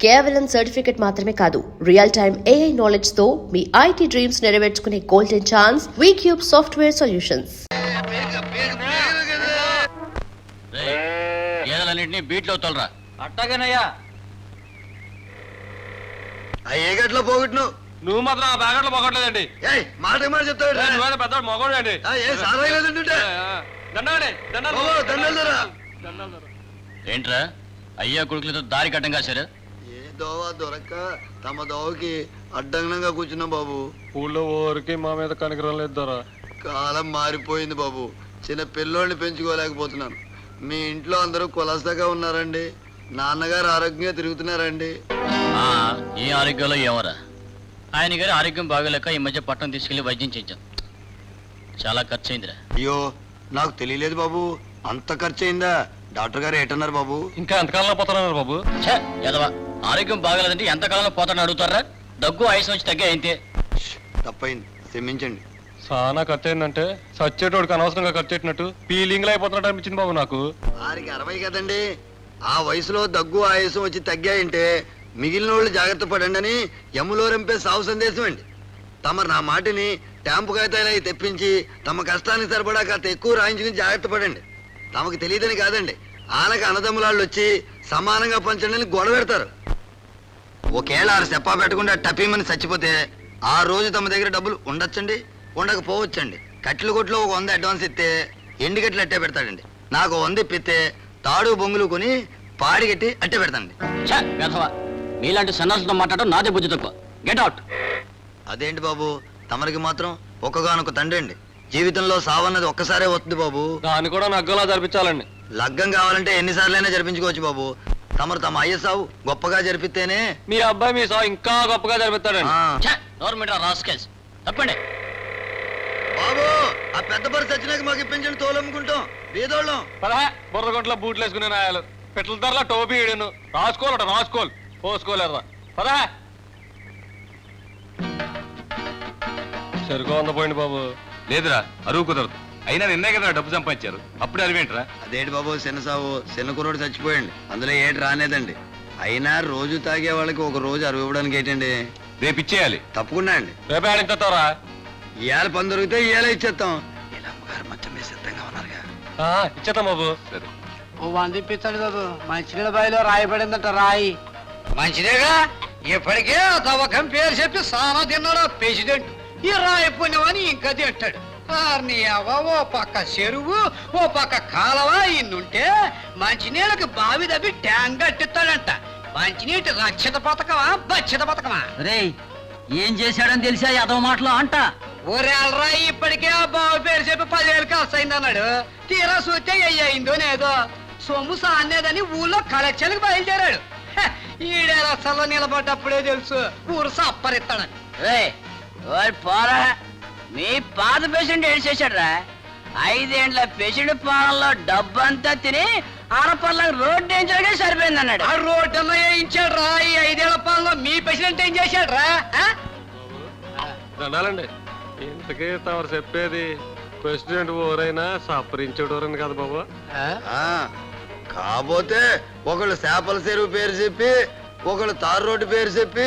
కేవలం సర్టిఫికెట్ మాత్రమే కాదు, రియల్ టైమ్ AI నాలెడ్జ్ తో మీ IT డ్రీమ్స్ నెరవేర్చుకునే golden chance VCube software solutions. బీట్లో తోలరా. అట్టగనయ్యా. ఏ గట్లో పోగొట్టు నువ్వు మాత్రం ఆ బ్యాగట్లో పోగొట్టలేదండి. మాట మాట చెప్తాడు పెద్ద మొగోడండి. ఏంట్రా అయ్యా కొడుకులతో దారి కట్టం కాశారు? ఏ దోవ దొరక్క తమ దోవకి అడ్డంగా కూర్చున్నాం బాబు. ఊళ్ళో ఊరికి మా మీద కనికరం లేదు దొర. కాలం మారిపోయింది బాబు. చిన్న పిల్లోడిని పెంచుకోలేకపోతున్నాను. మీ ఇంట్లో అందరూ కులసగా ఉన్నారండి. నాన్నగారు ఆరోగ్యంగా తిరుగుతున్నారండి. ఈ ఆరోగ్యంలో ఏమరా? ఆయన గారి ఆరోగ్యం బాగోలేక ఈ మధ్య పట్టణం తీసుకెళ్లి వైద్యం చేయించాం. చాలా ఖర్చు అయిందిరా. అయ్యో నాకు తెలియలేదు బాబు. అంత ఖర్చు అయిందా? డాక్టర్ గారు ఏటన్నారు బాబు? ఇంకా ఎంతకాలంలో పోతున్నారు బాబు? ఎదవా, ఆరోగ్యం బాగలేదంటే ఎంతకాలంలో పోతాడని అడుగుతారా? దగ్గు ఆయుసం వచ్చి తగ్గే అయితే తప్పైంది, క్షమించండి. చాలా ఖర్చు అయిందంటే సచ్చేటోడికి అనవసరంగా ఖర్చు పెట్టినట్టు ఫీలింగ్ లో అయిపోతున్నట్టు అనిపించింది బాబు నాకు. వారికి 60 కదండి. ఆ వయసులో దగ్గు ఆయాసం వచ్చి తగ్గాయంటే మిగిలిన వాళ్ళు జాగ్రత్త పడండి అని యములో రంపే సాగు సందేశం అండి. తమరు నా మాటిని ట్యాంపు కాగితాలు తెప్పించి తమ కష్టానికి సరిపడా కాస్త ఎక్కువ రాయించుకుని జాగ్రత్త పడండి. తమకు తెలియదని కాదండి, ఆనక అన్నదమ్ములాళ్ళు వచ్చి సమానంగా పంచండి అని గొడవ పెడతారు. ఒకేళ ఆరు చెప్పా పెట్టకుండా టపీమని చచ్చిపోతే ఆ రోజు తమ దగ్గర డబ్బులు ఉండొచ్చండి, ఉండకపోవచ్చండి. కట్టెలు కొట్లో ఒక 100 అడ్వాన్స్ ఇస్తే ఎండి కట్టెలు అట్టే పెడతాడండి. నాకు 100 ఇప్పితే తాడు బొంగులు కొని పాడి కట్టి అట్టే పెడతాండి. మీలాంటి సన్నాసులతో మాట్లాడటం నాదే బుద్ధి తక్కువ. Get out. అదేంటి బాబు, తమరికి మాత్రం ఒక్కగానొక్క తండ్రి అండి. జీవితంలో సావన్నది ఒక్కసారే వస్తుంది బాబు. దాన్ని కూడా నగ్గలా జరిపించాలండి. లగ్గం కావాలంటే ఎన్నిసార్లైనా జరిపించుకోవచ్చు బాబు. తమరు తమ అయ్య సావు గొప్పగా జరిపితేనే మీ అబ్బాయి మీ సాగు ఇంకా గొప్పగా జరిపిస్తాడండి. తప్పండి బాబు. ఆ పెద్ద పరిస్థితి వచ్చినాక మాకు ఇప్పించండి, తోలమ్ముకుంటాం బీదోళ్ళం. బుర్రగొంట్ల బూట్లు వేసుకునే నాయాలు పెట్ల ధరల టోపీ ఇడను రాసుకోవాలట. రాసుకోవాలి పోసుకోలేరా. పదా సరుకు అందపోయింది బాబు. లేదురా, అరువు కుదరదు. అయినా నిన్నే కదా డబ్బు సంపాదించారు, అప్పుడే అరివేంట్రా? అదేంటి బాబు, చిన్న సావు చిన్న కుర్రోడు చచ్చిపోయండి, అందులో ఏటి రానేదండి. అయినా రోజు తాగే వాళ్ళకి ఒక రోజు అరువు ఇవ్వడానికి ఏంటండి? రేపు ఇచ్చేయాలి. తప్పకుండా అండి. రేపే ఆడించారా? ఇవాళ పని దొరికితే ఇవాళ ఇచ్చేస్తాం. ఇలా అమ్మగారు మొత్తం మీద సిద్ధంగా ఉన్నారుగా. ఇచ్చేద్దాం బాబు. సరే, ఓ 100 ఇప్పించండి బాబు. మంచినీళ్ళ బావిలో రాయబడిందట రాయి. మంచిదేగా. ఇప్పటికే తవ్వకం పేరు చెప్పి సానా తిన్నాడు ప్రెసిడెంట్. ఈ రాయి పుణ్యమని ఇంకా తింటాడు. ఓ పక్క చెరువు, ఓ పక్క కాలవ ఇన్నుంటే మంచినీళ్ళకి బావి దబ్బి ట్యాంక్ కట్టిస్తాడంట. మంచినీటి రక్షిత పథకమా బక్షిత పథకమా? రే, ఏం చేశాడని తెలిసా యాదవ మాటలు అంట. ఊరేళ్ళరా, ఇప్పటికే ఆ బావి పేరు చెప్పి 10,000 ఖర్చు అయిందన్నాడు. తీరా చూస్తే అయ్యిందో లేదో సొమ్ము సానేదని ఊళ్ళో కలెక్షన్కి బయలుదేరాడు. ఈడేరసల్లో నిలబడ్డప్పుడే తెలుసు ఊరు సప్పరిస్తాడని. పోరా, మీ పాత పేషెంట్ ఏం చేశాడ్రా? 5 ఏండ్ల పేషెంట్ పాలనలో డబ్బంతా తిని ఆడపల్లకు రోడ్డు వేయించడానికే సరిపోయింది అన్నాడు. ఆ రోడ్డు అన్న వేయించాడు రా. ఈ 5 ఏళ్ల పాలనలో మీ పేషెంట్ ఏం చేశాడు రా? దండాలండి. ఇంతకీ తమరు చెప్పేది ప్రెసిడెంట్ ఊరైనా సపరించేటోరని కదా బాబు. కాకపోతే ఒకళ్ళు చేపల చెరువు పేరు చెప్పి, ఒకళ్ళు తారు రోడ్డు పేరు చెప్పి,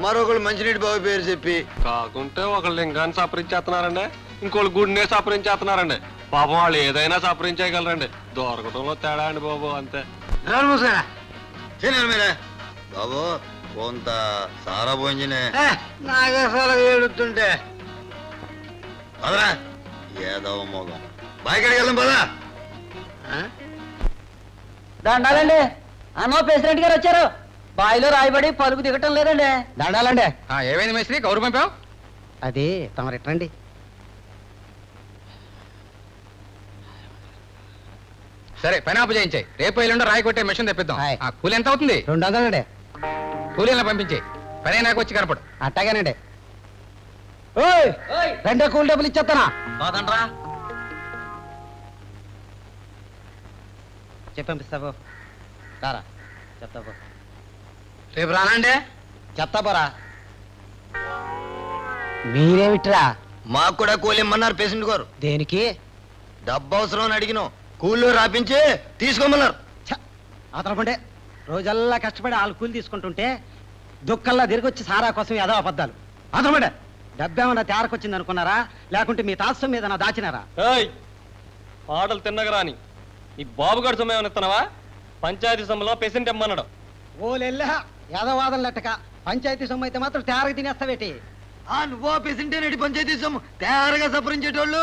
మరొకళ్ళు మంచినీటి బావి పేరు చెప్పి, కాకుంటే ఒకళ్ళు లింగాన్ని సపరించేస్తున్నారండి, ఇంకోళ్ళు గుడినే సపరించేస్తున్నారండి. పాపం వాళ్ళు ఏదైనా సపరించేయగలరండి. దొరకటంలో తేడా అండి బాబు, అంతే. మీరే బాబు కొంత సారా పోయించినే నాగసాల ఏడుతుంటే పదరా ఏదో మోగం బాయికడికి వెళ్ళం పదా. దండాలండి, అన్నో ప్రెసిడెంట్ గారు వచ్చారు. బాయిలో రాయబడి పలుకు దిగటం లేదండి. దండాలండి. ఏమైంది మేస్త్రి, కౌరు పంపావు? అది తమరు ఎట్రండి. సరే పని ఆపు చేయించాయి. రేపు ఎల్లుండో రాయి కొట్టే మిషన్ తెప్పిద్దాం. కూలి ఎంత అవుతుంది? 200 కూలీలను పంపించే పని నాకు వచ్చి కనపడు. అట్టాగానండి. 2 కూలి డబ్బులు ఇచ్చేస్తానా? పోదండ్రా. చెప్పంపిస్తావు రారా. చెప్తావు రేపు రానండి. చెప్తా పోరా. మీరేమిట్రా? మాకు కూడా కూలి ఇమ్మన్నారు పేషెంట్ గారు. దేనికి? డబ్బు అవసరం అని అడిగినాం, కూలీలో రాపించి తీసుకోమన్నారు. అతను పండే రోజల్లా కష్టపడి వాళ్ళు కూలి తీసుకుంటుంటే దుక్కల్లా తిరిగొచ్చి సారా కోసం ఏదో అబద్ధాలు అదనమాట డబ్బేమన్నా తేరకొచ్చింది అనుకున్నారా లేకుంటే మీ తాత్సం మీద నా దాచినారా పాటలు తిన్నగరాని ఈ బాబుగాడు సొమ్ము ఏమైనా ఇస్తున్నావా? పంచాయతీ సొమ్ములో పెసెంట్ ఇమ్మన్నాడు. ఓలెల్లా యాదవాదం లెట్టక పంచాయతీ సొమ్ము అయితే మాత్రం తేరగ తినేస్తావేటి నువ్వో పెసింటే నడి పంచాయతీ సొమ్ము తయారుగా సపరించేటోళ్ళు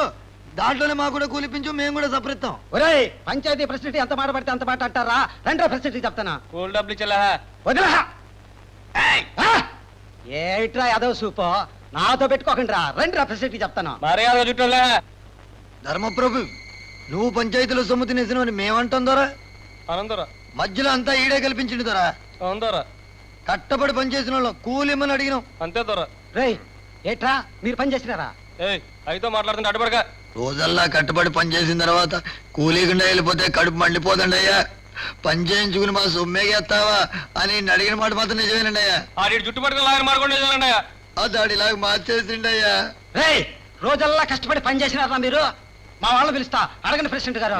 దాంట్లోనే మాకు కూడా కూలిపించు మేము కూడా సపరిస్తాం. ఒరేయ్ పంచాయతీ ప్రెసిడెంట్ ఎంత మాట పడితే అంత మాట అంటారా రెండో ప్రెసిడెంట్ చెప్తానా కూల్ డబ్బులు ఇచ్చేలా వదిలా ఏట్రా యాదవ్ సూపో నాతో పెట్టుకోకండి రా రండి రా ప్రెసిడెంట్ చెప్తాను మర్యాద చుట్టూలే. ధర్మప్రభు నువ్వు పంచాయతీలో సొమ్ము తినేసినవని మేమంటాం దొరా అనందరా మధ్యలో అంతా ఈడే కల్పించింది దొరా. అవుందరా కట్టబడి పనిచేసిన వాళ్ళం కూలిమ్మని అడిగినాం. అంతే దొరా. రేయ్ ఏట్రా మీరు పని చేసినారా అయితే మాట్లాడుతుంటే అడ్డుపడక. రోజల్లా కట్టబడి పనిచేసిన తర్వాత కూలీకుండా వెళ్ళిపోతే కడుపు మండిపోదండి అయ్యా. పని చేయించుకుని మా సొమ్మేగేస్తావా అని నిన్ను అడిగిన మాట మాత్రం నిజమేనండి అయ్యా. ఆడి జుట్టుపట్టుకుని లాగా మారుకుంటే ఆ దాడిలాగా మార్చేసిండి అయ్యా. రేయ్ రోజల్లా కష్టపడి పని చేసినారా మీరు మా వాళ్ళు పిలుస్తా అడగండి ప్రెసిడెంట్ గారు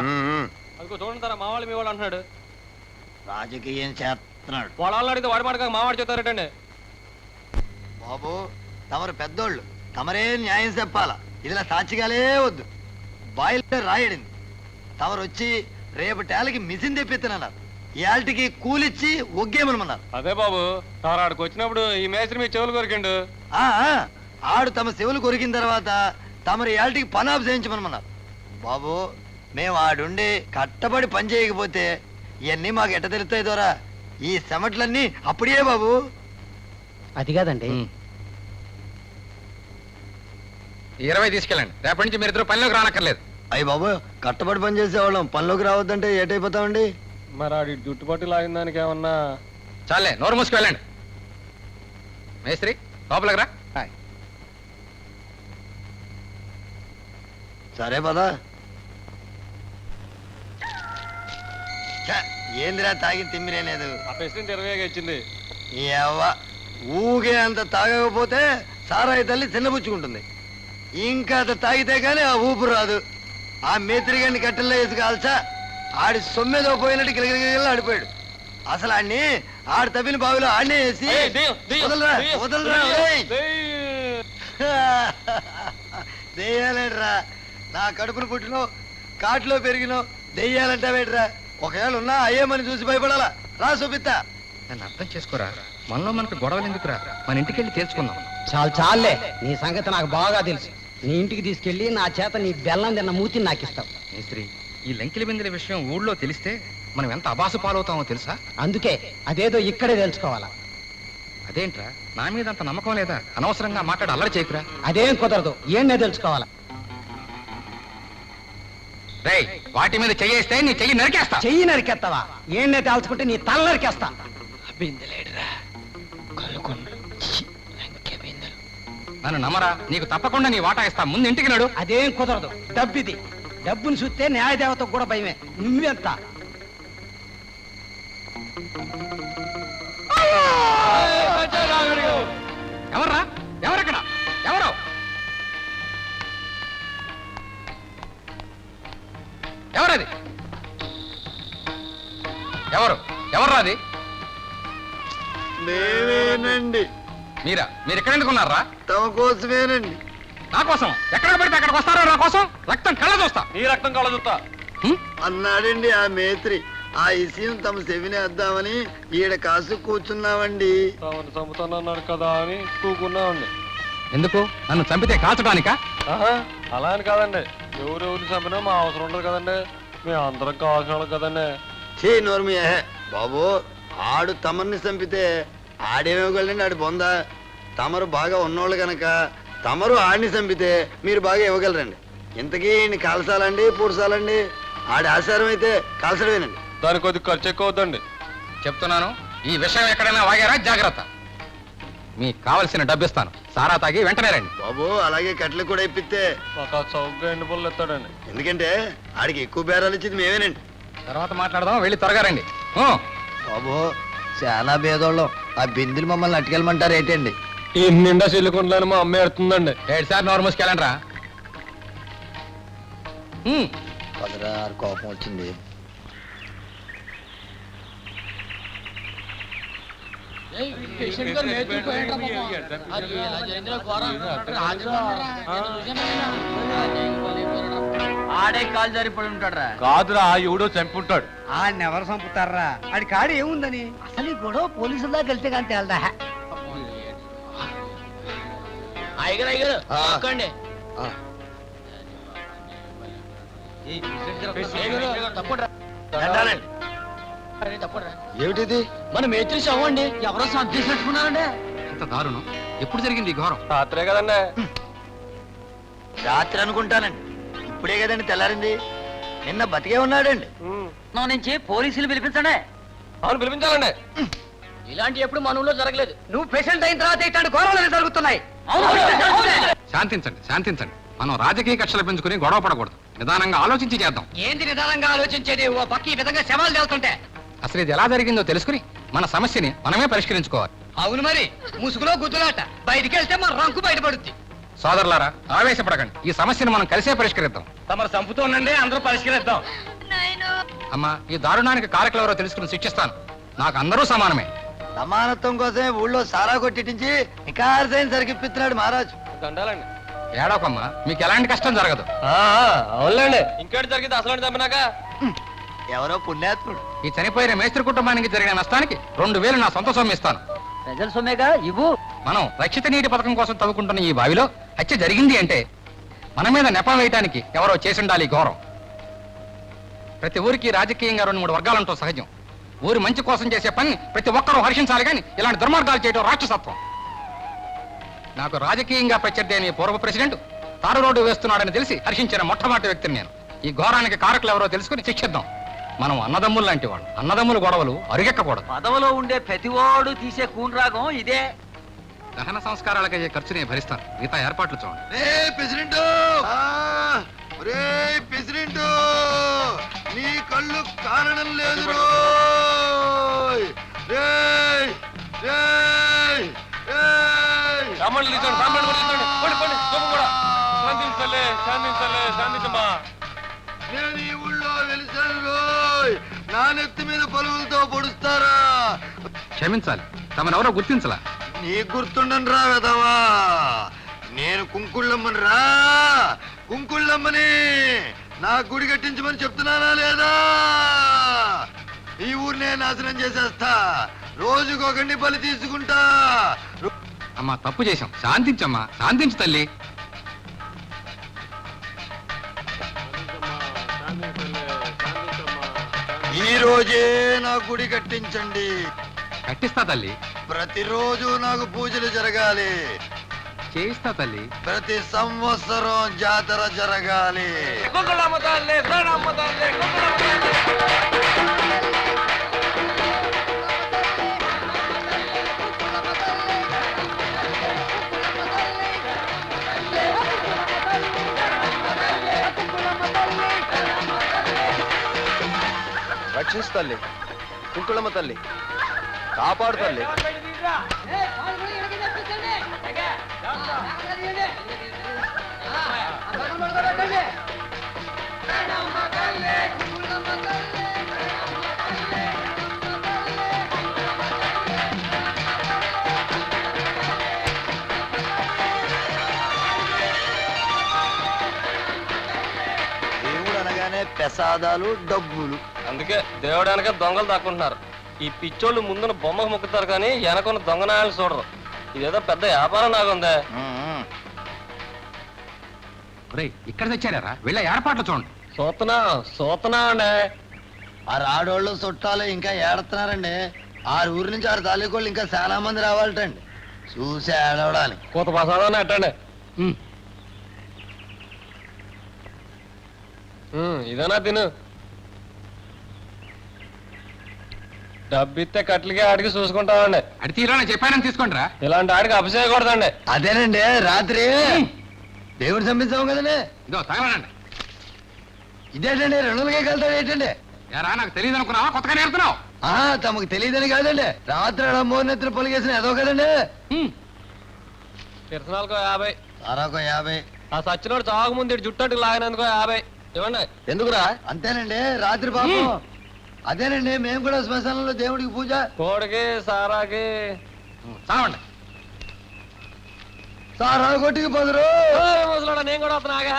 అందుకో చూడండి మా వాళ్ళు మీ వాళ్ళు అంటున్నాడు. రాజకీయం చేస్తున్నాడు వాళ్ళ వాళ్ళు అడిగితే వాడి మాట మావాడు చెప్తారటండి. బాబు తమరు పెద్దోళ్ళు తమరే న్యాయం చెప్పాలా. ఇదిలా సాక్షిగాలే వద్దు. బాయిలో రాయడింది తమరు వచ్చి రేపటేళ్ళకి మిషన్ తెప్పిస్తున్నాన్నారు. ఇయాల్టికి కూలిచ్చి ఒగ్గేమనమన్నారు. అదే బాబు తారాడికి వచ్చినప్పుడు ఈ మేస్త్రి మీ చెవులు కొరికిండు. ఆడు తమ చెవులు కొరికిన తర్వాత తమరు ఇయాల్టికి పనాపు చేయించమనమన్నారు. బాబు మేము ఆడుండి కట్టబడి పని చేయకపోతే ఇవన్నీ మాకు ఎట్ట తెలుస్తాయి దోరా. ఈ సెమట్లన్నీ అప్పుడే బాబు. అది కాదండి 20 తీసుకెళ్ళండి. రేపటి నుంచి మీరు ఇద్దరు పనిలోకి రానక్కర్లేదు. అయ్యి బాబు కట్టబడి పని చేసేవాళ్ళం పనిలోకి రావద్దంటే ఏటైపోతామండి. మరి ఆడి జుట్టుపట్టు లాగిన దానికి ఏమన్నా? చాలే నోరు మూసుకు వెళ్ళండి. మేస్త్రి లోపలికి రా. సరే పదా. ఏందిరా తాగి తిమ్మిరే లేదు. ఆ ప్రెసిడెంట్ 20 ఇచ్చింది. ఊగే అంత తాగకపోతే సారాయి తల్లి చిన్నపుచ్చుకుంటుంది. ఇంకా అంత తాగితే గానీ ఆ ఊపు రాదు. ఆ మేత్రిగాన్ని కట్టెల్లో వేసి కాల్చా ఆడి సొమ్మెదో పోయినట్టు గిలగిలగిల ఆడిపోయాడు. అసలు ఆడిని ఆడి తవ్విన బావిలో ఆడనే వేసి వదలరా వదలరా దెయ్యాలేడ్రా. నా కడుపును పుట్టినో కాట్లో పెరిగినో దెయ్యాలంటావేట్రా. ఒకవేళ ఉన్నా అయ్యేమని చూసి భయపడాలా. రా చూపిస్తా. నన్ను అర్థం చేసుకోరా. మనలో మనకు గొడవలు ఎందుకురా? మన ఇంటికి వెళ్ళి తేల్చుకుందాం. చాలే నీ సంగతి నాకు బాగా తెలుసు. నీ ఇంటికి తీసుకెళ్లి నా చేత నీ బెల్లం తిన్న మూతిని నాకిస్తావు. మేస్త్రి ఈ లంకిలి బిందెల విషయం ఊళ్ళో తెలిస్తే మనం ఎంత అబాసు పాలవుతామో తెలుసా? అందుకే అదేదో ఇక్కడే తెలుసుకోవాలా. అదేంట్రా నా మీద అంత నమ్మకం లేదా? అనవసరంగా మాట్లాడి అల్లరి చేయకురా. అదేం కుదరదు. ఏంనే తెలుసుకోవాలా. రేయ్ వాటి మీద చెయ్యేస్తే నీ చెయ్యి నరికేస్తా. చెయ్యి నరికేస్తావా? ఏంనే తేల్చుకుంటే నీ తల నరికేస్తా. నన్ను నమ్మరా. నీకు తప్పకుండా నీ వాటా ఇస్తా. ముందు ఇంటికి నడు. అదేం కుదరదు. డబ్బిది. డబ్బును చూస్తే న్యాయదేవతకు కూడా భయమే. నువ్వెంత ఎవర్రా? ఎవరక్కడ? ఎవరు? ఎవరది? ఎవరు? ఎవర్రా అది? మేమేనండి. మీరా? మీరు ఎక్కడ ఎందుకున్నారా? తమ కోసమేనండి. నా కోసం? ఎక్కడ పడితే అక్కడికి వస్తారా? నా కోసం రక్తం కళ్ళ చూస్తా. నీ రక్తం కళ్ళ చూస్తా అన్నాడండి ఆ మేత్రి. ఆ విషయం తమ చెవినేద్దామని ఈడ కాసు కూర్చున్నామండి. తమను చంపుతానన్నాడు కదా అని కూకున్నామండి. ఎందుకు? నన్ను చంపితే కాల్చడానికా? అలా అని కాదండి. ఎవరెవరు చంపినా మా అవసరం ఉండదు కదండి. మేము అందరం కావాల్సిన వాళ్ళం కదండి. చే నోర్మి బాబు. ఆడు తమర్ని చంపితే ఆడేమివ్వగలండి. ఆడి బొందా. తమరు బాగా ఉన్నోళ్ళు గనక తమరు ఆడిని చంపితే మీరు బాగా ఇవ్వగలరండి. ఇంతకీ ఈయన్ని కాల్చాలండి పూడ్చాలండి? ఆడి ఆచారం అయితే కాల్చడమేనండి. దానికి కొద్ది ఖర్చు ఎక్కువ అవుతుందండి. చెప్తున్నాను ఈ విషయం ఎక్కడైనా వాగారా జాగ్రత్త. మీకు కావలసిన డబ్బు ఇస్తాను. సారా తాగి వెంటనే రండి. బాబు అలాగే కట్టెలు కూడా ఇప్పిస్తే ఒక చౌకగా ఎండు పళ్ళు ఎత్తాడండి. ఎందుకంటే ఆడికి ఎక్కువ బేరాలు ఇచ్చింది మేమేనండి. తర్వాత మాట్లాడదాం. వెళ్ళి త్వరగా రండి. బాబు చాలా భేదోళ్ళం. ఆ బిందులు మమ్మల్ని అట్టుకెళ్ళమంటారు ఏంటండి? ఈ నిండా చెల్లుకుంటాను మా అమ్మ ఎడుతుందండి. 7 సార్లు నోరు మూసుకెళ్ళండి రా. పదరా కోపం వచ్చింది. ఆడే కాలు జారిపడి ఉంటాడు రా. కాదురా ఎవడో చంపుంటాడు. ఎవరు చంపుతారా? ఆడి కాడు ఏముందని అసలు ఈ గొడవ పోలీసుల దాకా వెళ్తే కానీ తేలదా? అయ్యగారు అయ్యగారు ఆ. ఒక్కండి. ఆ, దండాలండి. ఏమిటిది? మన మేత్రి శవండి ఎవరో సర్దేసినట్టుకున్నారండి. ఎంత దారుణం! ఎప్పుడు జరిగింది ఈ ఘోరం? రాత్రే కదండి. రాత్రి అనుకుంటానండి. ఇప్పుడే కదండి తెల్లారింది. నిన్న బతికే ఉన్నాడండి. నా నుంచి పోలీసులు పిలిపించండి. అవును పిలిపించాలండి. ఇలాంటి ఎప్పుడు మన ఊళ్ళో జరగలేదు. నువ్వు పేషెంట్ అయిన తర్వాత ఇట్లాంటి ఘోరాలు జరుగుతున్నాయి. శాంతించండి, శాంతించండి. మనం రాజకీయ కక్షలు పెంచుకుని గొడవ పడకూడదు. నిదానంగా ఆలోచించి చేద్దాం. ఏంది నిదానంగా ఆలోచించేది? ఓ పక్క ఈ విధంగా శవాలు వెళ్తుంటే అసలు ఇది ఎలా జరిగిందో తెలుసుకుని మన సమస్యని మనమే పరిష్కరించుకోవాలి. అవును మరి, ముసుగులో గుద్దులాట. బయటికి వెళ్తే మన రంకు బయటపడుద్ది. సోదరులారా, ఆవేశపడకండి. ఈ సమస్యను మనం కలిసే పరిష్కరిద్దాం. తమరు చంపుతూ ఉండండి, అందరూ పరిష్కరిద్దాం. అమ్మా, ఈ దారుణానికి కారకులు ఎవరో తెలుసుకుని శిక్షిస్తాను. నాకు అందరూ సమానమే. సమానత్వం కోసమే ఊళ్ళో సారా కొట్టించి నికార్సైన సరికిప్పిస్తున్నాడు మహారాజు. దండాలండి. ఏడవకమ్మా, మీకు ఎలాంటి కష్టం జరగదు. అవునులేండి. ఇంకేటి జరిగింది అసలు చంపినాక? ఎవరో పుణ్యాత్ముడు. ఈ చనిపోయిన మేస్త్రి కుటుంబానికి జరిగిన నష్టానికి 2000 నా సొంత సొమ్ము ఇస్తాను. ప్రజల సొమ్మేగా ఇవ్వు. మనం రక్షిత నీటి పథకం కోసం తవ్వుకుంటున్న ఈ బావిలో హత్య జరిగింది అంటే మన మీద నెపం వేయటానికి ఎవరో చేసిండాలి ఈ ఘోరం. ప్రతి ఊరికి రాజకీయంగా 2-3 వర్గాలంటూ సహజం. ఊరి మంచి కోసం చేసే పని ప్రతి ఒక్కరూ హర్షించాలి, కానీ ఇలాంటి దుర్మార్గాలు చేయడం రాక్షసత్వం. నాకు రాజకీయంగా ప్రత్యర్థి అయిన ఈ పూర్వ ప్రెసిడెంట్ తారు రోడ్డు వేస్తున్నాడని తెలిసి హర్షించిన మొట్టమొదటి వ్యక్తిని నేను. ఈ ఘోరానికి కారకులు ఎవరో తెలుసుకుని శిక్షిద్దాం. మనం అన్నదమ్ములు లాంటి వాళ్ళు. అన్నదమ్ముల గొడవలు అరుగెక్కకూడదు. పదవిలో ఉండే ప్రతివాడు తీసే కూనరాగం ఇదే. దహన సంస్కారాలకు అయ్యే ఖర్చు నేను భరిస్తాను. మిగతా ఏర్పాట్లు చూడండి. రే ప్రెసిడెంట్! రే ప్రెసిడెంట్! నీ కళ్ళు కారణం లేదు రోయ్! రేయ్! రేయ్! రేయ్! సామాన్లు తీసుకోండి, సామాన్లు కూడా తీసుకోండి. పోండి, పోండి, సొమ్ము కూడా. శాంతించలే, శాంతించలే, శాంతించమ్మా. నేను ఈ ఊళ్ళో వెలిసాను రోయ్! నా నెత్తి మీద పలువులతో పొడుస్తారా? క్షమించాలి, తమనెవరో గుర్తించలా. నీ గుర్తుండను రా వెదవా. నేను కుంకుళ్ళమ్మని రా, కుంకుళ్ళమ్మని. నా గుడి కట్టించమని చెప్తున్నానా లేదా? ఈ ఊరినే నాశనం చేసేస్తా. రోజుకొకడిని బలి తీసుకుంటా. అమ్మా, తప్పు చేశాం. శాంతించమ్మా, శాంతించు తల్లి. ఈ రోజే నా గుడి కట్టించండి. కట్టిస్తా తల్లి, ప్రతిరోజు నాకు పూజలు జరగాలి. చేయిస్తా తల్లి. ప్రతి సంవత్సరం జాతర జరగాలి. కుంకుళమ్మ తల్లి, ప్రాణమ్మ తల్లి, కుంకుళమ్మ తల్లి. రక్షించు తల్లి, కుంకుళమ్మ తల్లి, కాపాడు తల్లి. దేవుడు అనగానే ప్రసాదాలు, డబ్బులు. అందుకే దేవుడు వెనక దొంగలు దాక్కుంటున్నారు. ఈ పిచ్చోళ్ళు ముందున బొమ్మకు మొక్కుతారు కానీ వెనకున్న దొంగనాయాలు చూడరు. ఇదేదో పెద్ద వ్యాపారం నాగుందే. ఒరేయ్, ఇక్కడ తెచ్చారా? వెళ్ళే ఏర్పాట్లు చూడండి. సూతనా అండి. ఆ రాడోళ్ళు చుట్టాలు ఇంకా ఏడుతున్నారండి. 6 ఊరి నుంచి 6 తాలూకోళ్ళు ఇంకా చాలా మంది రావాలటండి. చూసి ఏడవడానికి. కూత ప్రసాదం ఎట్టండి. ఇదేనా తిను. డబ్బిస్తే కట్లకి ఆడికి చూసుకుంటామండి. అడి తీరాలని చెప్పానని తీసుకోండి రా. ఇలాంటి ఆడికి అభిషేకూడదండి. అదేనండి, రాత్రి దేవుడు చంపించాము కదండి. ఇదో తగలనండి. ఇదేంటండి 2 వెళ్తాడు ఏంటండి? యారా, నాకు తెలియదు అనుకున్నావా? కొత్తగా నేర్పుతున్నావు. తమకు తెలియదని కాదండి. రాత్రి మోనెత్తులు పొలిగేసిన ఏదో కదండి. కిరసనాలకు 50. సారాకో 50. ఆ సచ్చినోడు చావక ముందు జుట్టంటుకు లాగినందుకో 50 ఇవ్వండి. ఎందుకురా? అంతేనండి. రాత్రి పాపం అదేనండి మేము కూడా శ్మశానంలో దేవుడికి పూజ. కోడికి సారాకి చావండి. సారా కొట్టికి పదురు. ముసలాడా నేను కూడా వస్తున్నాగా.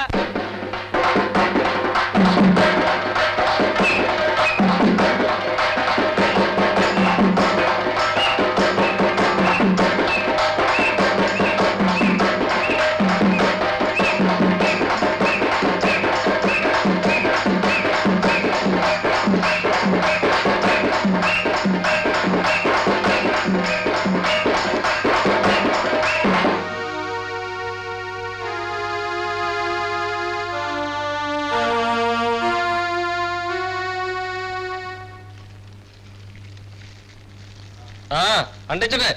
అంటించండి.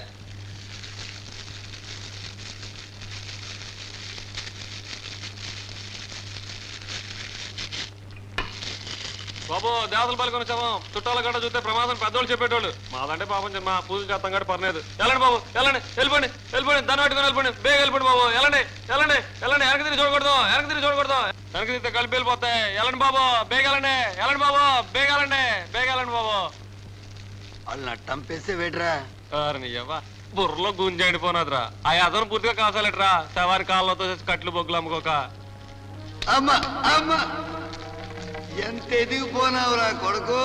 బాబు దేవతలు పలుకొని వచ్చాము. చుట్టాల గడ్డ చూస్తే ప్రమాదం పెద్దోళ్ళు చెప్పేటోళ్ళు. మాదంటే పాపం మా పూజ చేస్తాం గడ్డ పర్లేదు. వెళ్ళండి బాబు వెళ్ళండి, వెళ్ళిపోండి వెళ్ళిపోండి, దాన్ని పట్టుకుని వెళ్ళిపోండి, బేగ వెళ్ళిపోండి బాబు. వెళ్ళండి వెళ్ళండి వెళ్ళండి, వెనక్కి తిరిగి చూడకూడదు, వెనక్కి తిరిగి చూడకూడదు. వెనక్కి తిరిగితే కలిపి వెళ్ళిపోతాయి. వెళ్ళండి బాబు, బేగ వెళ్ళండి, వెళ్ళండి బాబు, బేగ వెళ్ళండి, బేగ వెళ్ళండి బాబు. వాళ్ళు నట్టంపేస్తే వేట్రా. బుర్రలో గుంజండిపోనాదిరా. ఆ అదను పూర్తిగా కాసాలెట్రా. సవారి కాళ్ళతో కట్లు బొగ్గులు అమ్ముకోక. అమ్మ అమ్మ ఎంత ఎదిగిపోనావురా కొడుకు.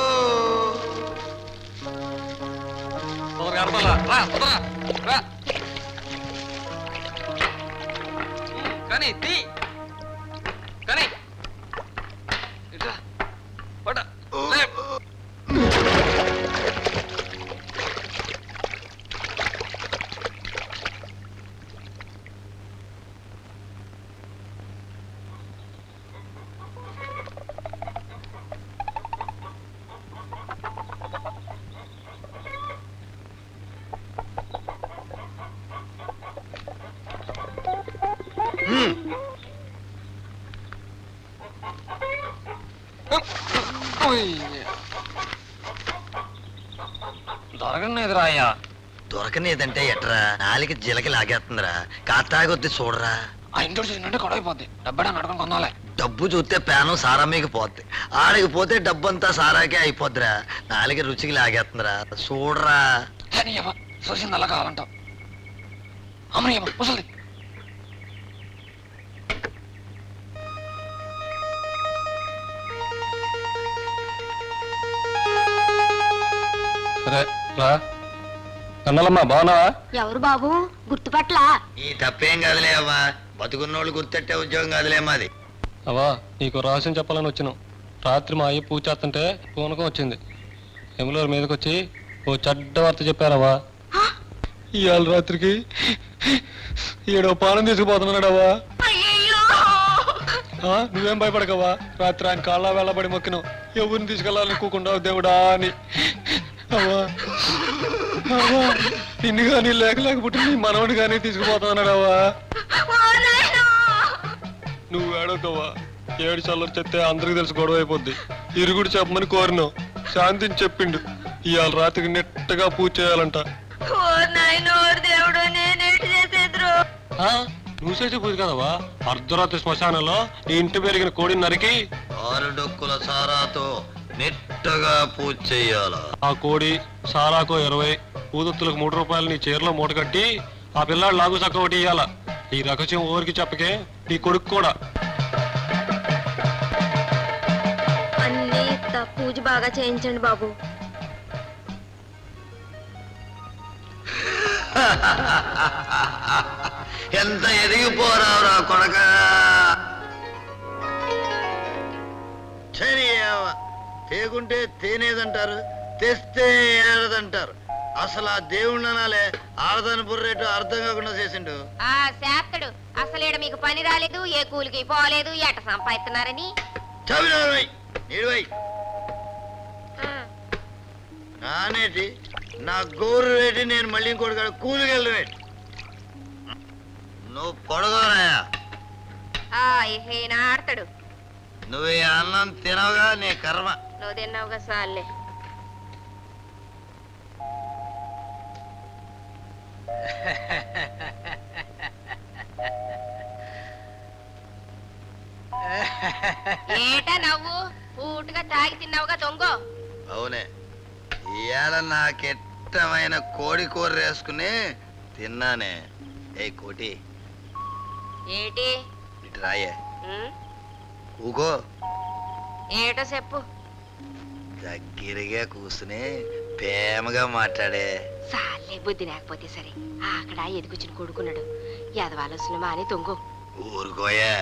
కానీ కానీ దొరకనేదిరా అయ్యా. దొరకనేదంటే ఎట్రా, నాలికి జిలకి లాగేస్తుందిరా. కాతాగొద్ది చూడరా. ఆ ఇంట్లో చూసినట్టే గొడవైపోద్ది. డబ్బడా నడకం కొందాలే. డబ్బు చూస్తే పేనం సారా మీకు పోద్ది. ఆడికి పోతే డబ్బంతా సారాకే అయిపోద్దిరా. నాలికి రుచికి లాగేస్తుందిరా. చూడరా. చూసింది అలా కావాలంటావు. అమ్మయ్యమ్మ ముసలి. సరే రా. కన్నాలమ్మా బాగున్నావా? ఎవరు బాబు గుర్తుపట్ల? ఈ తప్పేం కాదులే అవ్వా. బతుకున్నోళ్ళు గుర్తెట్టే ఉద్యోగం కాదులే మాది. అవా నీకు రహస్యం చెప్పాలని వచ్చినాం. రాత్రి మా అయ్య పూజ చేస్తుంటే పూనకం వచ్చింది. ఎములూరు మీదకి వచ్చి ఓ చెడ్డ వార్త చెప్పారవా. ఇవాళ రాత్రికి ఏడో పానం తీసుకుపోతున్నాడవా. నువ్వేం భయపడకవా. రాత్రి ఆయన కాళ్ళ వెళ్ళబడి మొక్కినావు, ఎవరిని తీసుకెళ్ళాలని కూకుండా దేవుడా అని. అవా అవా నిన్ను కానీ లేకపోతే నీ మనవని కానీ తీసుకుపోతున్నాడవా. నువ్వు ఏడవకవా. ఏడు చల్లరు చెప్తే అందరికి తెలిసి గొడవ అయిపోద్ది. ఇరుగుడు చెప్పమని కోరినావు, శాంతిని చెప్పిండు. ఇవాళ రాత్రికి నెట్టగా పూజ చేయాలంట. నువ్వు చేసే పూజ కదవా. అర్ధరాత్రి శ్మశానంలో నీ ఇంటి పెరిగిన కోడిని నరికి 6 డొక్కుల సారాతో నెట్టగా పూజ చెయ్యాల. ఆ కోడి సారాకో 20, ఊదొత్తులకు 3 రూపాయలు నీ చీరలో మూట కట్టి ఆ పిల్లాడు లాగు చక్క ఒకటి ఇయ్యాల. ఈ రహస్యం ఊరికి చెప్పకే, నీ కొడుకు కూడా. అన్ని పూజ బాగా చేయించండి బాబు. ఎంత ఎదిగిపోరావురా కొడక. తేగుంటే తేనేదంటారు, తెస్తే ఏడదంటారు. అసలు ఆ దేవుణ్ణి అనాలే. ఆడదాని బుర్రేటు అర్థం కాకుండా చేసిండు. శాస్త్రుడు అసలు మీకు పని రాలేదు, ఏ కూలికి పోలేదు, ఎట సంపాదిస్తున్నారని. చదివై నానేటి నా గోరు రేటి నేను మళ్ళీ ఇంకోటి కాడ కూలికి వెళ్ళవేటి. నువ్వు పొడగోరాయా. ఆడతాడు. నువ్వు ఈ అన్నం తినవుగా, నీ కర్మ. నువ్వు తిన్నావుగా సార్లే. ఏటా నవ్వు? పూటగా తాగి తిన్నావుగా దొంగ. అవునే, ఇవాళ నాకిష్టమైన కోడి కూర వేసుకుని తిన్నానే. ఏ కోటి ఏటి ఇటు రాయే. ఉమ్, ఊకో. ఏటో చెప్పు. దగ్గరగా కూసుని ప్రేమగా మాట్లాడే. సాలే బుద్ధి లేకపోతే సరే. అక్కడ ఎదుగుచ్చిన కొడుకున్నాడు. ఎదవాలోసిన మాని తొంగు. ఊరుకోయే,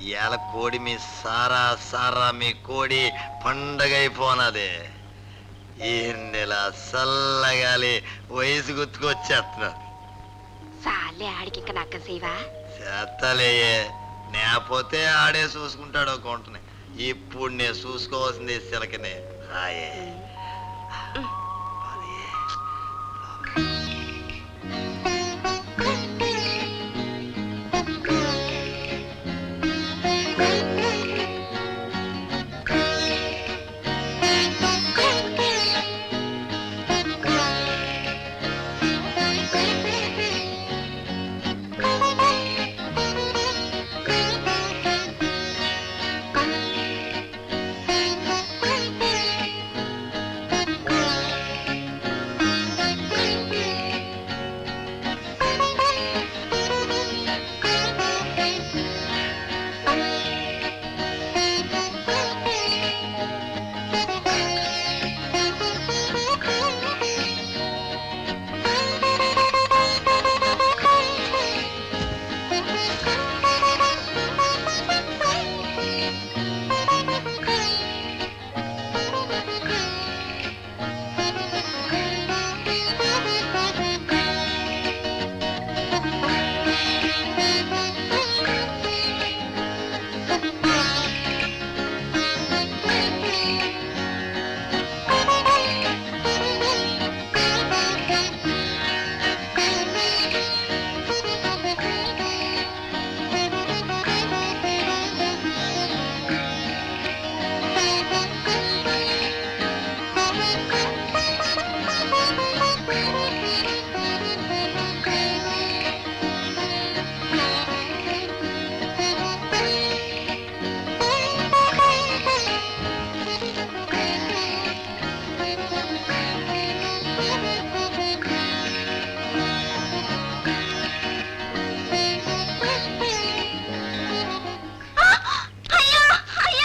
ఇవాళ కోడి మీ సారా సారా మీ కోడి పండగ అయిపోనది. ఈ నెల చల్లగాలి వయసు గుర్తుకొచ్చేస్తున్నారు. సాలే ఆడికి ఇంకా నక్క సేవా. చేత్తలేయే, నేపోతే ఆడే చూసుకుంటాడు కొంటని. ఇప్పుడు నేను చూసుకోవాల్సింది సిలకనే. హాయే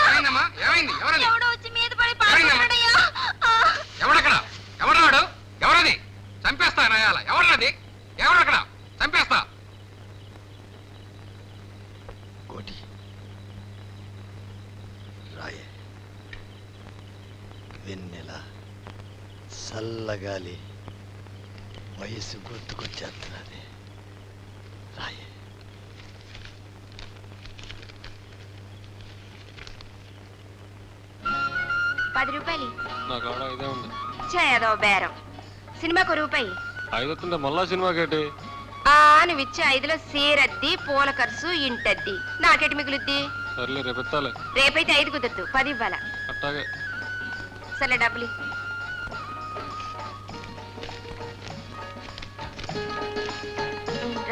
ఏమైందమ్మా? ఏమైంది? ఎవరది? ఎవడో వచ్చి మీద పడి పాడుతున్నాడయ్యా. ఎవడక్కడ? ఎవడన్నాడు? ఎవరది? చంపేస్తా నాయాల. ఎవరది? ఎవరక్కడ? చంపేస్తా. కోటి రాయే. వెన్నెల చల్లగాలి వయసు గుర్తుకొచ్చేస్తున్నది. రాయే. రూపాయలు నా కాడ ఇదే ఉంది. చేయదో బేరం. సినిమాకు రూపాయి. 5 వస్తుంటే మళ్ళా సినిమాకేటి? నువ్వు ఇచ్చే 5లో సీరద్ది, పూల ఖర్చు, ఇంటద్ది. నాకెటి మిగులుద్ది? సర్లే రేపు ఎత్తాలే. రేపైతే 5 కుదరదు, 10 ఇవ్వాలా. అట్టాగే. సరే డబ్బులు.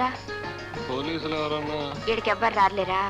రా. పోలీసులు ఎవరన్నా? ఈడికి ఎవ్వరు రాలేరా?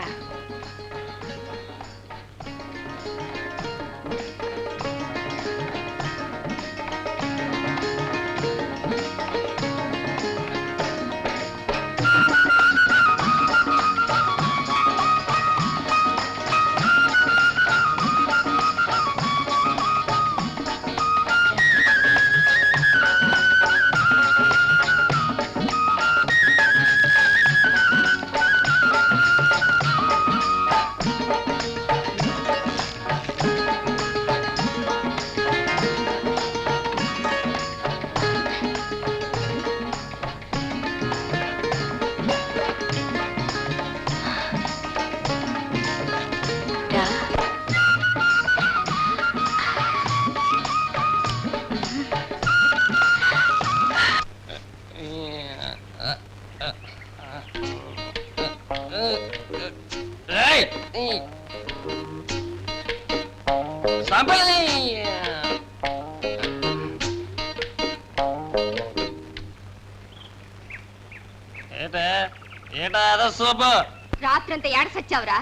రాత్రంతా ఏడ సచ్చావురా?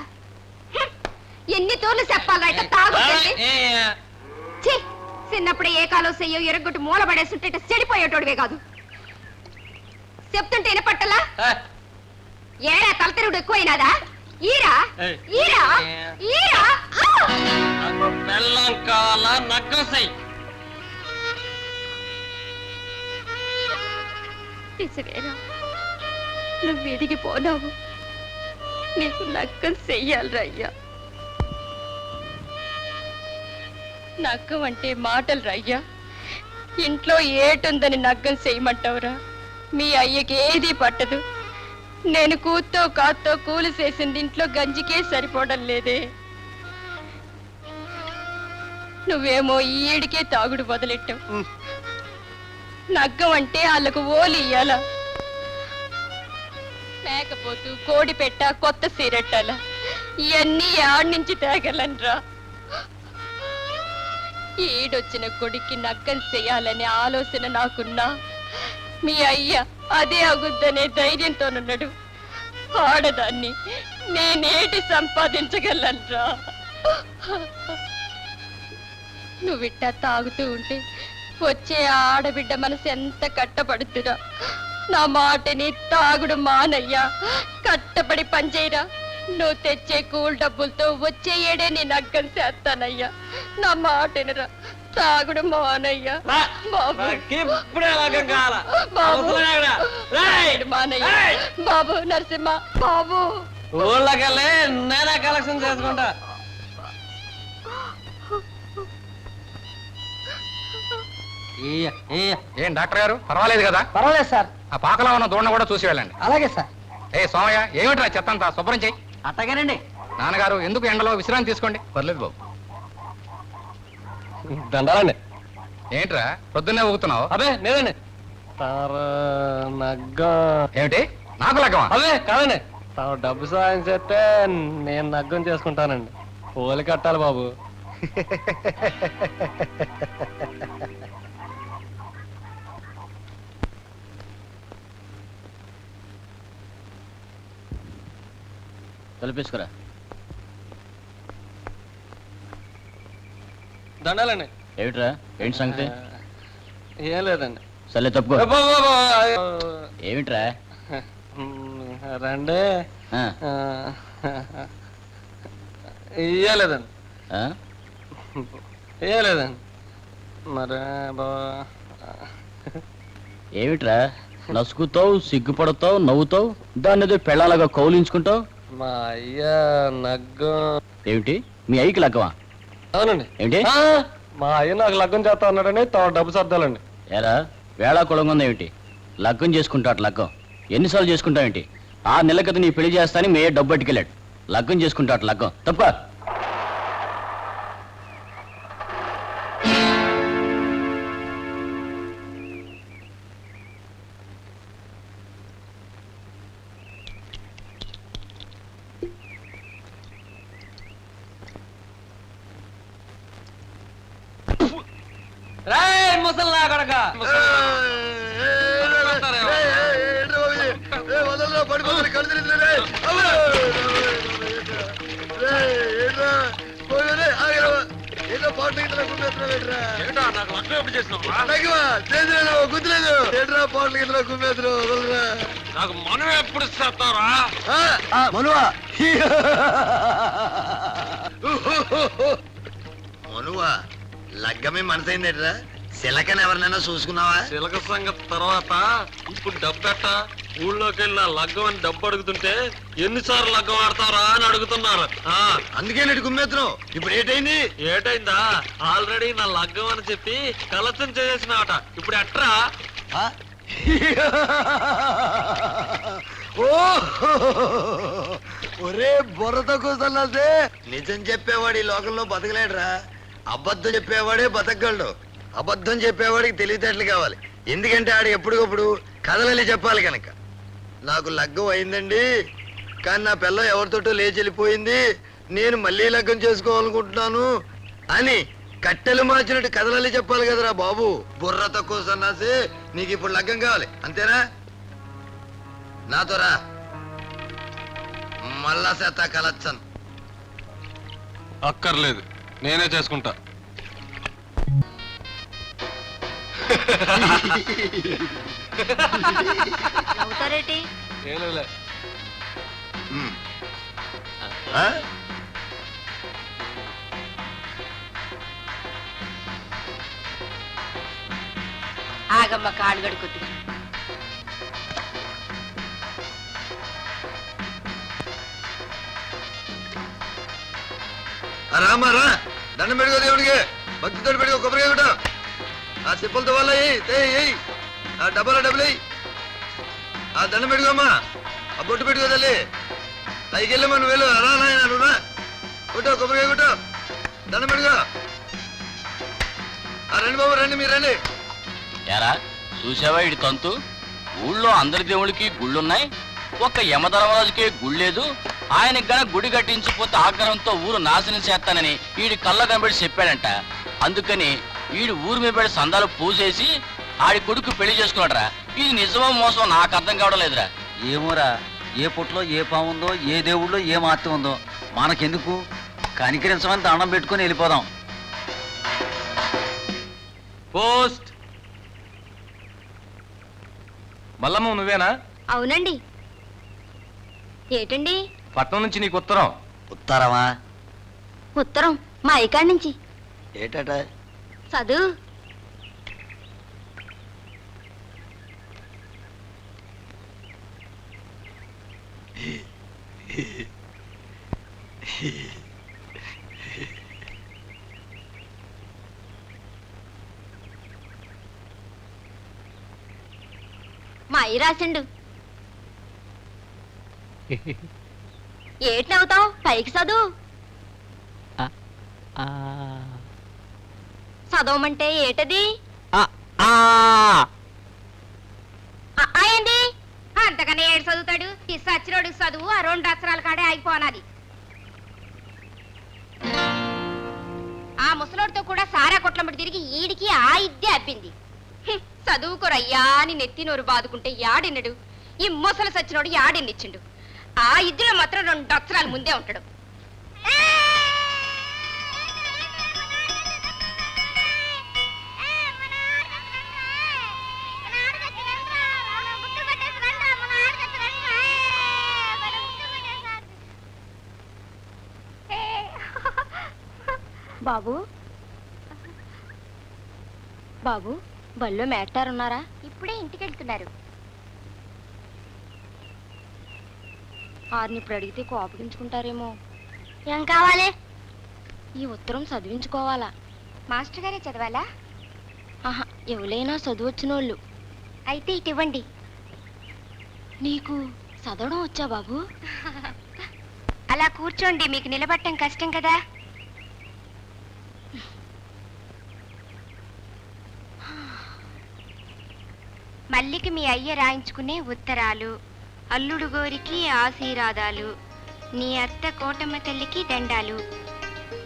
ఎన్ని తోర్లు చెప్పాలరా? ఇట్లా తాగుతుంది. చిన్నప్పుడే ఏ కాలో చెయ్యో ఎరగొట్టు మూలబడేస్తుంటే చెడిపోయేటోడివే కాదు. చెప్తుంటే వినపట్టలా? ఏరా తలతెరుడు ఎక్కువైనాదా? ఈరా ఈరా ఈరా బెల్లం కావాలా నగ్గసై నిజమేరా, నువ్వు ఎదిగిపోనావు. నీకు నక్కం చెయ్యాలరా అయ్యా. నక్కం అంటే మాటలు రయ్యా. ఇంట్లో ఏటుందని నగ్గం చెయ్యమంటావురా? మీ అయ్యకి ఏది పట్టదు. నేను కూతో కాతో కూలి చేసింది ఇంట్లో గంజికే సరిపోవడం లేదే. నువ్వేమో ఈడికే తాగుడు వదిలెట్టావు. నగ్గం అంటే వాళ్ళకు ఓలి ఇయ్యాల, లేకపోతూ కోడి పెట్ట కొత్త సీరెట్టాల. ఇవన్నీ ఆడి నుంచి తేగలనరా. ఈడొచ్చిన కొడుక్కి నగ్గం చెయ్యాలనే ఆలోచన నాకున్నా మీ అయ్య అదే అగుద్దనే ధైర్యంతోనున్నాడు. ఆడదాన్ని నేనేటి సంపాదించగలనరా? నువ్విట్టా తాగుతూ ఉంటే వచ్చే ఆడబిడ్డ మనసు ఎంత కట్టపడుతురా. నా మాటని తాగుడు మానయ్యా, కట్టపడి పనిచేయరా. నువ్వు తెచ్చే కూల్ డబ్బులతో వచ్చే ఏడే నీ నగ్గం చేస్తానయ్యా. నా మాటనిరా, తాగుడు మానయ్యా. బాబు మానయ్య, బాబు నరసింహ, బాబు ఊళ్ళకెళ్ళి నేనే కలెక్షన్ చేసుకుంటా. ఏం డాక్టర్ గారు, పర్వాలేదు కదా? పర్వాలేదు సార్. ఆ పాకలో ఉన్న దూడను కూడా చూసి వెళ్ళండి. అలాగే సార్. ఏ సోమయ్య, ఏమిట్రా చెత్తంతా శుభ్రం చెయ్యి. అట్టగానండి. నాన్నగారు ఎందుకు ఎండలో విశ్రాంతి తీసుకోండి. పర్లేదు బాబు. దండాలండి. ఏంట్రా పొద్దున్నే ఊగుతున్నావు? అదే లేదండి. నగ్గం ఏమిటి, నాకు లగ్గమా? అదే కాదండి. తాను డబ్బు సాయం చేస్తే నేను నగ్గం చేసుకుంటానండి. పోలి కట్టాలి బాబు. తలపేసుకురా. దండాలండి. ఏమిట్రా, ఏంటి సంగతి? ఏం లేదండి. సర్లే తప్పుకో. ఏమిట్రా? రండి. ఆ, ఏం లేదండి. ఆ? ఏం లేదండి. మరి ఏమిట్రా, నసుకుతావు, సిగ్గుపడతావు, నవ్వుతావు, దాన్ని ఏదో పెళ్ళాలాగా కౌలించుకుంటావు. మా అయ్య నగ్గం. ఏమిటి, మీ అయ్యకి లగ్గమా? అవునండి. ఏంటి? మా అయ్య నాకు లగ్గం చేస్తా అన్నాడని డబ్బు సర్దాలండి. ఏరా, వేళా కొలంగా ఏమిటి? లగ్గం చేసుకుంటాడు. లగ్గం ఎన్నిసార్లు చేసుకుంటావేంటి? 6 నెలల క్రితం నీ పెళ్లి చేస్తాని మే డబ్బు పట్టుకెళ్ళాడు. లగ్గం చేసుకుంటాడు. లగ్గం తప్ప. ముసల్లా కొడక. నాకు మనం ఎప్పుడు చేస్తారా? మనువా మనువా, లగ్గమే మనసైందేట్రా? సిలకని ఎవరినైనా చూసుకున్నావా? చిలక సంగతి తర్వాత ఇప్పుడు డబ్బెట్ట. ఊళ్ళోకి వెళ్ళి నా లగ్గం అని డబ్బు అడుగుతుంటే ఎన్నిసార్లు లగ్గం ఆడతారా అని అడుగుతున్నారు. అందుకే నేటి గుమ్మెత్తున్నావు. ఇప్పుడు ఏటైంది? ఏటైందా? ఆల్రెడీ నా లగ్గం అని చెప్పి కలెక్షన్ చేసేసినాట. ఇప్పుడు ఎట్రా? ఒరే బుర్రతో కూర్చోన్నాసే, నిజం చెప్పేవాడు ఈ లోకంలో బతకలేడురా. అబద్ధం చెప్పేవాడే బతకగలడు. అబద్ధం చెప్పేవాడికి తెలివితేటలు కావాలి. ఎందుకంటే ఆడు ఎప్పటికప్పుడు కథలని చెప్పాలి కనుక. నాకు లగ్గం అయిందండి, కానీ నా పిల్ల ఎవరితోటో లేచి వెళ్ళిపోయింది, నేను మళ్ళీ లగ్గం చేసుకోవాలనుకుంటున్నాను అని కట్టెలు మార్చినట్టు కథలని చెప్పాలి కదరా బాబు. బుర్ర తక్కువ సన్నాసి, నీకు ఇప్పుడు లగ్గం కావాలి అంతేనా? నాతో రా, మళ్ళా సేత కలచ్చను. అక్కర్లేదు, నేనే చేసుకుంటా. అవుతారేటి ఏం లేదులే. ఆ? ఆగమ్మ కాళ్ళు గడుకొద్దు. రామా రా, దండం పెట్టుకో దేవుడికి, భక్తితో పెట్టుకో, కొబ్బరికాయ కొట్టు, ఆ సిప్పులతో వల్ల ఆ డబ్బాలో డబ్బులు ఆ దండం పెట్టుకోమ్మా, ఆ బొట్టు పెట్టుకో తల్లి, పైకి వెళ్ళమ్మా, నువ్వు వెళ్ళు, రా నాయన నువ్వు రా, కొట్టు కొబ్బరికాయ కొట్టు, దండం పెట్టుకో. రండి బాబు రండి, మీరు రండి. ఎరా చూసావా ఇడి తంతు? ఊళ్ళో అందరి దేవుళ్ళకి గుళ్ళున్నాయి, ఒక్క యమధర్మరాజుకే గుళ్ళేదు. ఆయనకి గన గుడి కట్టించిపోతే ఆగ్రహంతో ఊరు నాశనం చేస్తానని ఈడి కళ్ళ కనబడి చెప్పాడంట. అందుకని ఈడు ఊరి మీద పడి సందాలు పూసేసి ఆడి కొడుకు పెళ్లి చేసుకున్నాడరా. ఇది నిజమో మోసం నాకు అర్థం కావడం లేదురా. ఏమోరా, ఏ పుట్లో ఏ పాము ఉందో, ఏ దేవుళ్ళో ఏ మార్తి ఉందో మనకెందుకు, కనికరించమని దండం పెట్టుకుని వెళ్ళిపోదాం. పోస్ట్. మల్లమ్మ నువ్వేనా? అవునండి. ఏటండి? పట్నం నుంచి నీకు ఉత్తరం. ఉత్తరమా? ఉత్తరం మా అయ్యకాడి నుంచి. ఏటట? చదువు. మా అయ్య రాసిండు. ఏటి నవ్వుతావు? పైకి చదువు. చదవమంటే ఏటది? ఏంది? అంతకన్నా ఏడు చదువుతాడు? ఈ సచ్చిరోడు చదువు ఆ 2 అక్షరాల కాడే ఆగిపోనాది. ఆ ముసలోడితో కూడా సారా కొట్లమ్మటి తిరిగి ఈడికి ఆ ఇద్దే అబ్బింది. చదువుకోరయ్యా అని నెత్తి నోరు బాదుకుంటే యాడిన్నడు? ఈ ముసలు సచ్చినోడు యాడిన్నిచ్చిండు? ఆ ఇద్దులో మాత్రం 2 అక్షరాలు ముందే ఉంటాడు. బాబు బాబు బళ్ళు మేటారున్నారా? ఇప్పుడే ఇంటికి వెళ్తున్నారు. ఆరిని ఇప్పుడు అడిగితే కోపగించుకుంటారేమో. ఏం కావాలి? ఈ ఉత్తరం చదివించుకోవాలా? మాస్టర్ గారే చదవాలా? ఆహా, ఎవరైనా చదువొచ్చినోళ్ళు. అయితే ఇటు ఇవ్వండి. నీకు చదవడం వచ్చా బాబు? అలా కూర్చోండి, మీకు నిలబట్టం కష్టం కదా. మల్లికి మీ అయ్య రాయించుకునే ఉత్తరాలు, అల్లుడు గోరికి ఆశీర్వాదాలు, నీ అత్త కోటమ్మ తల్లికి దండాలు,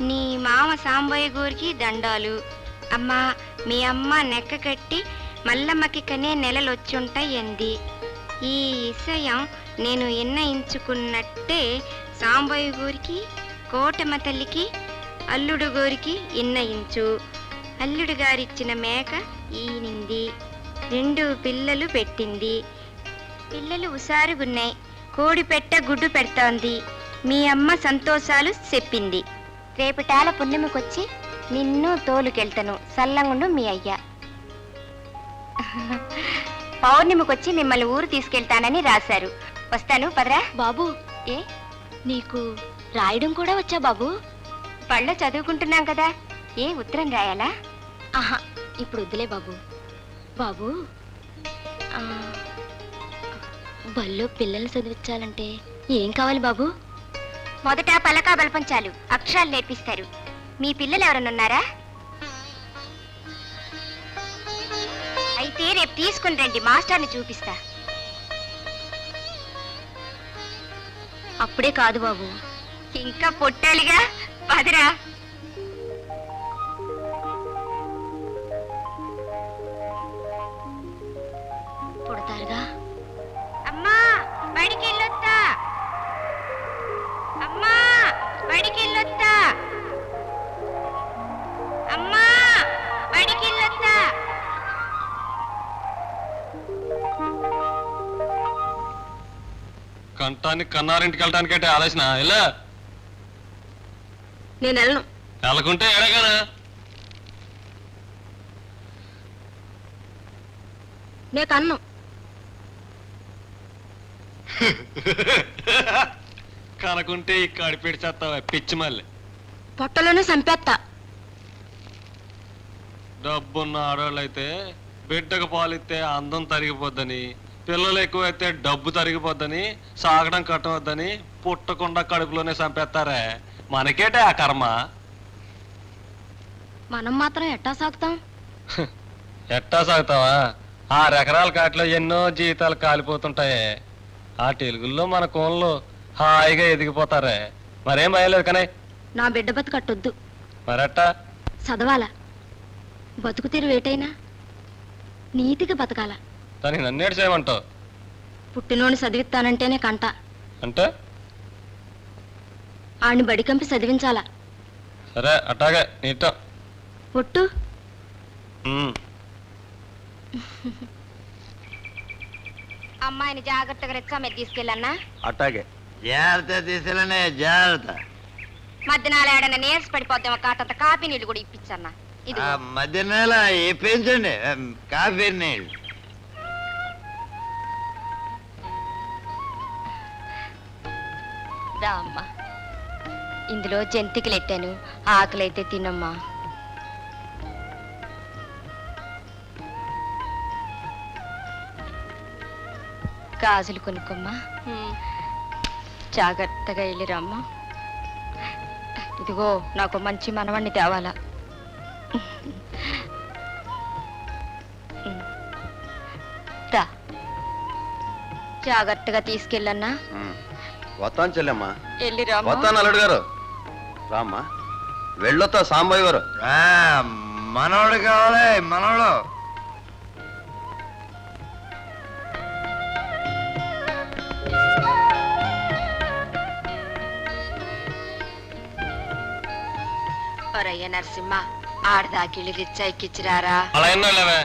నీ మామ సాంబయ్య గోరికి దండాలు. అమ్మా, మీ అమ్మ నెక్క కట్టి మల్లమ్మకి కనే నెలలొచ్చుంటాయంది. ఈ విషయం నేను ఇన్నయించుకున్నట్టే సాంబయ్య గోరికి కోటమ్మ తల్లికి అల్లుడు గోరికి ఇన్నయించు. అల్లుడు గారిచ్చిన మేక ఈనింది, 2 పిల్లలు పెట్టింది. పిల్లలు హుషారుగున్నాయి. కోడి పెట్ట గుడ్డు పెడతాంది. మీ అమ్మ సంతోషాలు చెప్పింది. రేపటాల పుణ్యమికొచ్చి నిన్ను తోలుకెళ్తాను, సల్లంగుండు మీ అయ్య. పౌర్ణమికొచ్చి మిమ్మల్ని ఊరు తీసుకెళ్తానని రాశారు. వస్తాను, పదరా. బాబు, ఏ నీకు రాయడం కూడా వచ్చా బాబు? పళ్ళ చదువుకుంటున్నాం కదా, ఏ ఉత్తరం రాయాలా? ఆహా, ఇప్పుడు వద్దులే బాబు. బాబు, బల్లో పిల్లల్ని చదివించాలంటే ఏం కావాలి బాబు? మొదట పలకా బల్పంచాలు, అక్షరాలు నేర్పిస్తారు. మీ పిల్లలు ఎవరన్నారా? అయితే రేపు తీసుకుని రండి, మాస్టర్ని చూపిస్తా. అప్పుడే కాదు బాబు, ఇంకా పొట్టాలిగా, పదరా. పుడతారుగా. అమ్మా, బడికి వెళ్ళొత్తా. అమ్మా, బడికి వెళ్ళొత్తా. అమ్మా, బడికి వెళ్ళొత్తా. కంటానికి కన్నారింటికి వెళ్ళటానికంటే ఆలోచన ఇలా నేను వెళ్ళను. వెళ్ళకుంటే ఎడగానా నేను కన్ను. కనుకుంటే ఈ కడిపెట్టి చేస్తావా పిచ్చి మళ్ళీ. పొట్టలోనే చంపేస్తా. డబ్బున్న ఆడవాళ్ళు అయితే బిడ్డకు పాలిస్తే అందం తరిగిపోద్దని, పిల్లలు ఎక్కువైతే డబ్బు తరిగిపోద్దని, సాగడం కట్టవద్దని పుట్టకుండా కడుపులోనే చంపేస్తారే. మనకేటే ఆ కర్మ. మనం మాత్రం ఎట్టా సాగుతాం? ఎట్టా సాగుతావా? 6 ఎకరాల కాటిలో ఎన్నో జీవితాలు కాలిపోతుంటాయే. ఆ తెలుగుల్లో మన కోన్లు హాయిగా ఎదిగిపోతారే. మరేం భయలేదు కానీ. నా బిడ్డ బతుకట్టొద్దు. మరట్టా చదవాలా, బతుకు తీరు వేటైనా నీతిగా బతకాల. దానికి నన్నేడు చేయమంటావు? పుట్టినోని చదివిస్తానంటేనే కంట. అంటే ఆడిని బడికంపి చదివించాలా. సరే అట్టాగే నీటం. ఒట్టు. అమ్మాయిని జాగ్రత్తగా రెచ్చా మీద తీసుకెళ్ళన్నా. అట్టాగే జాగ్రత్త తీసుకెళ్ళనే జాగ్రత్త. మధ్యనాలు ఏడన్నా నేర్చి పడిపోద్దాం. ఒక కాటంత కాఫీ నీళ్ళు కూడా ఇప్పించన్నా. ఇది మధ్య నెల పెంచండి కాఫీ నీళ్ళు. దా అమ్మా, ఇందులో జంతికలు ఎట్టాను, ఆకలైతే తినమ్మా. గాజులు కొనుక్కమ్మా. జాగ్రత్తగా వెళ్ళిరమ్మా. ఇదిగో నాకు మంచి మనవణ్ణి తేవాలా. దా, జాగ్రత్తగా తీసుకెళ్ళన్నా. వస్తాను చెల్లెమ్మా. వెళ్ళిరమ్మా. వస్తాను అల్లుడు గారు. రామ్మా వెళ్ళొత్తా సాంబయ్య గారు. మనోడు కావాలి మనోడు. ఒరయ్య నరసింహ, ఆడదాకిళ్ళి రిచ్చా ఎక్కిచ్చిరారా. అలా ఎన్నో లేవే.